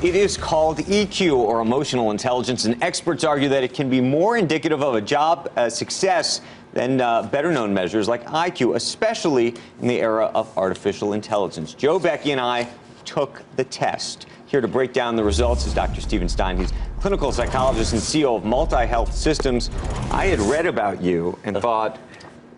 It is called EQ, or emotional intelligence, and experts argue that it can be more indicative of a job success than better-known measures like IQ, especially in the era of artificial intelligence. Joe, Becky, and I took the test. Here to break down the results is Dr. Stein. He's clinical psychologist and CEO of Multihealth Systems. I had read about you and thought,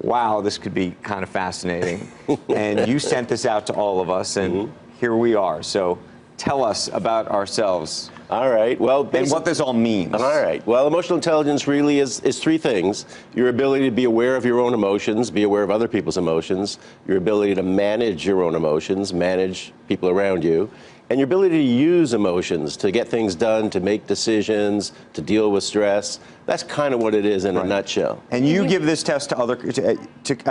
wow, this could be kind of fascinating. And you sent this out to all of us, and here we are. So tell us about ourselves. All right. Well, and what this all means. All right. Well, emotional intelligence really is three things. Your ability to be aware of your own emotions, be aware of other people's emotions, your ability to manage your own emotions, manage people around you, and your ability to use emotions to get things done, to make decisions, to deal with stress. That's kind of what it is in a nutshell. And you give this test to other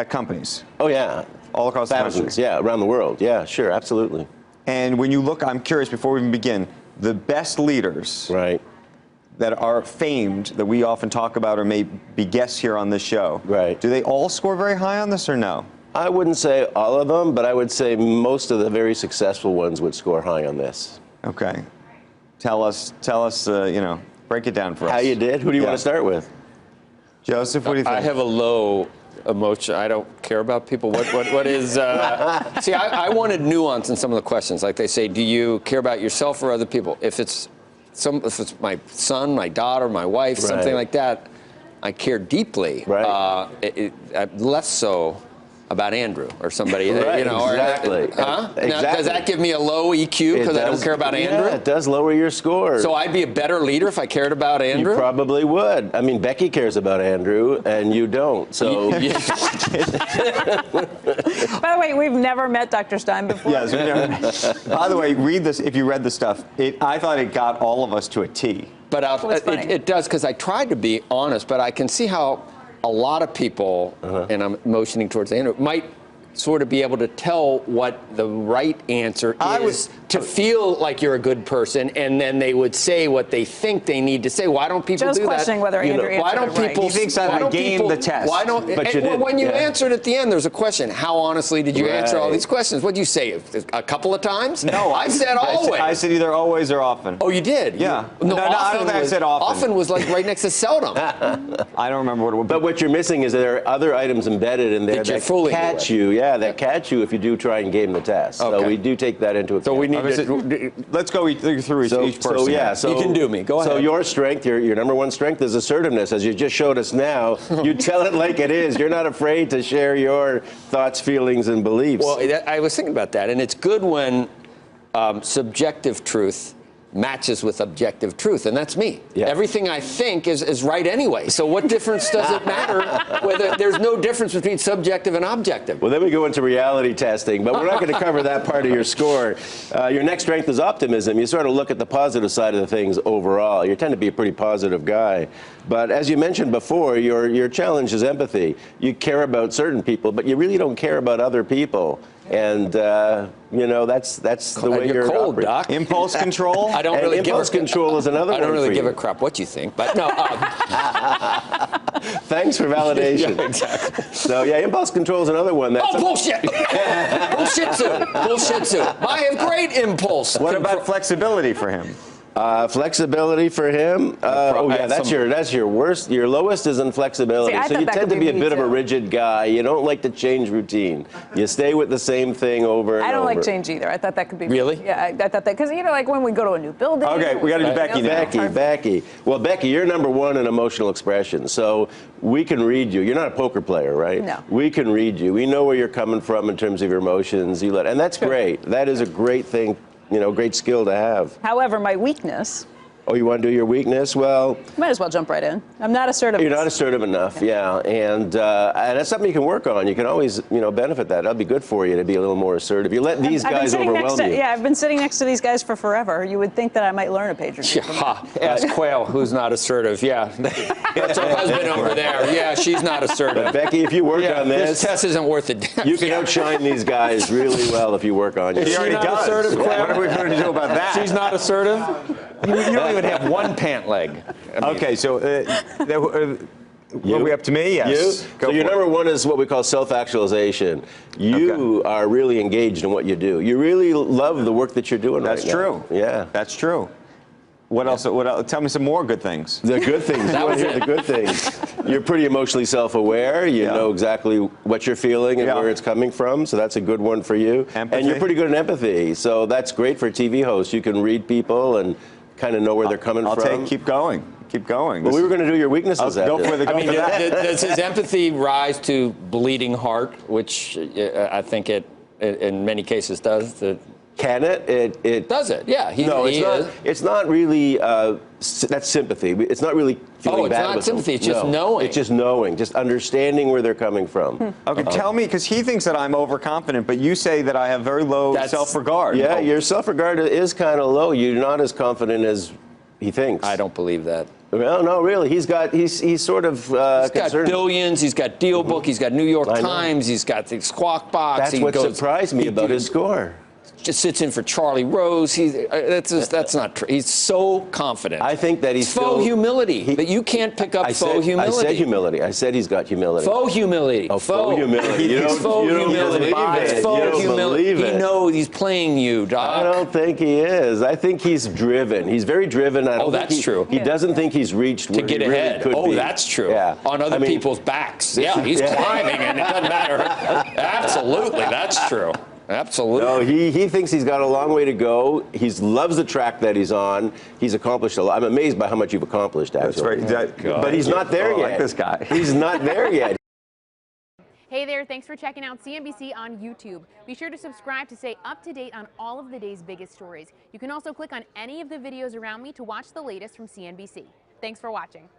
companies? Oh, yeah. All across the country? Yeah, around the world. Yeah, sure, absolutely. And when you look, I'm curious, before we even begin, the best leaders that are famed, that we often talk about or may be guests here on this show, do they all score very high on this or no? I wouldn't say all of them, but I would say most of the very successful ones would score high on this. Okay. Tell us, break it down for us. How you did? Who do you want to start with? Joseph, what do you think? I have a low emotion. I don't care about people. What is? See, I wanted nuance in some of the questions. Like they say, do you care about yourself or other people? If it's my son, my daughter, my wife, something like that, I care deeply. Less so about Andrew or somebody. Exactly. Exactly. Now, Exactly. does that give me a low EQ because I don't care about Andrew? Yeah, it does lower your score. So I'd be a better leader if I cared about Andrew? You probably would. I mean, Becky cares about Andrew, and you don't. So. By the way, we've never met Dr. Stein before. Yes, we've never met. By the way, read this. If you read the stuff, I thought it got all of us to a T. But it does, because I tried to be honest, but I can see how a lot of people, and I'm motioning towards Andrew, might sort of be able to tell what the right answer is to feel like you're a good person, and then they would say what they think they need to say. Why don't people do that? questioning whether Andrew answered why don't it people? right. He thinks that I gamed the test. Why don't? But you did. When you answered at the end, there's a question. How honestly did you answer all these questions? What did you say? A couple of times? No, I said always. I said either always or often. Oh, you did? Yeah. No, I don't think I said often. Often was like right next to seldom. I don't remember what it was. But what you're missing is that there are other items embedded in there that catch you. Yeah, that catch you if you do try and game the test. Okay. So we do take that into account. So we need to. Let's go through each person. So you can do me. Go ahead. So your strength, your number one strength is assertiveness, as you just showed us now. You tell it like it is. You're not afraid to share your thoughts, feelings, and beliefs. Well, I was thinking about that, and it's good when subjective truth matches with objective truth, and that's me. Yeah. Everything I think is right anyway. So what difference does it matter whether there's no difference between subjective and objective? Well, then we go into reality testing, but we're not going to cover that part of your score. Your next strength is optimism. You sort of look at the positive side of the things overall. You tend to be a pretty positive guy. But as you mentioned before, your challenge is empathy. You care about certain people, but you really don't care about other people. And, that's the way you're cold, Doc. Impulse control? I don't really impulse control is another one. I don't really for give you. a crap what you think, but no. Thanks for validation. Yeah, exactly. So, impulse control is another one. That's bullshit! Bullshit. I have great impulse. What about flexibility for him? Flexibility for him. That's your worst. Your lowest is inflexibility. See, so you tend to be a bit of a too. rigid guy. You don't like to change routine. You stay with the same thing over and over. I don't like change either. I thought that could be Really? Yeah, I thought that because like when we go to a new building. Okay, we got to do Becky now. Becky. Well, Becky, you're number one in emotional expression, so we can read you. You're not a poker player, right? No. We can read you. We know where you're coming from in terms of your emotions. And that's great. That is a great thing. Great skill to have. However, my weakness. Oh, you want to do your weakness? Well, Might as well jump right in. I'm not assertive. you're not assertive enough, and that's something you can work on. You can always, benefit that. That'll be good for you to be a little more assertive. You let these guys overwhelm you. Yeah, I've been sitting next to these guys for forever. You would think that I might learn a page or two. Ask Quail, who's not assertive. Yeah, that's her husband over there. Yeah, she's not assertive. But Becky, if you work on this test isn't worth it. you can outshine these guys really well if you work on it. He already does. Assertive, Quail? What are we going to do about that? She's not assertive. You don't even have one pant leg. Okay, so Are we up to me? Yes. You? Go so your for it. number one is what we call self-actualization. You are really engaged in what you do. You really love the work that you're doing That's right true. now. Yeah. That's true. What else? What else? Tell me some more good things. The good things. You want to hear the good things. You're pretty emotionally self-aware. You know exactly what you're feeling and where it's coming from. So that's a good one for you. Empathy. And you're pretty good in empathy. So that's great for a TV host. You can read people and kind of know where they're coming from. Keep going. Keep going. Well, we were going to do your weaknesses Go after. for the. I mean, does his empathy rise to bleeding heart, which I think it in many cases does? Can it? It does it? Yeah. No, it's not. It's not really. That's sympathy. It's not really feeling bad. It's not with sympathy. them. It's just knowing. It's just knowing. Just understanding where they're coming from. Okay, tell me, because he thinks that I'm overconfident, but you say that I have very low self-regard. Yeah, your self-regard is kind of low. You're not as confident as he thinks. I don't believe that. Well, no, really. He's sort of He's got concerned. billions. He's got Deal Book. He's got New York Times. He's got the Squawk Box. That's what surprised me about his score. Just sits in for Charlie Rose. That's not true. He's so confident. I think that he's faux humility. But you can't pick up faux humility. I said humility. I said he's got humility. Faux humility. Oh, faux humility. You don't humility. believe it. Faux You don't humility. believe it. He knows he's playing you, Doc. I don't think he is. I think he's driven. He's very driven. That's true. He doesn't think he's reached where To get he really ahead. could be. That's true. Yeah. On other people's backs. Yeah, he's climbing and it doesn't matter. Absolutely, that's true. Absolutely. No, he thinks he's got a long way to go. He loves the track that he's on. He's accomplished a lot. I'm amazed by how much you've accomplished, actually. That's right. But he's not there yet. I like this guy. He's not there yet. Hey there, thanks for checking out CNBC on YouTube. Be sure to subscribe to stay up to date on all of the day's biggest stories. You can also click on any of the videos around me to watch the latest from CNBC. Thanks for watching.